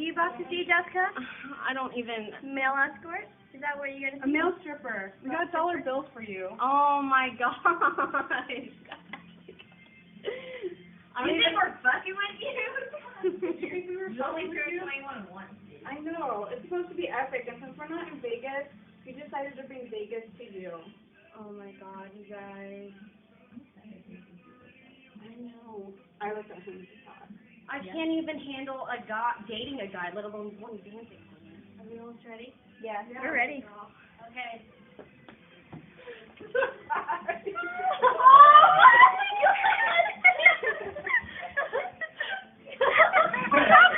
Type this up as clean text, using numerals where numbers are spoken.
you about to see, Jessica? I don't even. Male escort? Is that what you're going to A see? male stripper. We got dollar bills for you. Oh my gosh. I You don't think even. we're fucking with you? You think we were Only fucking with you? 21 once. I know. It's supposed to be epic, and since we're not in Vegas, we decided to bring Vegas to you. Oh my god, you guys. I know. I looked at him. I can't even handle a guy dating a guy, let alone one dancing. Are we almost ready? Yeah. We're ready. Okay. Oh my god!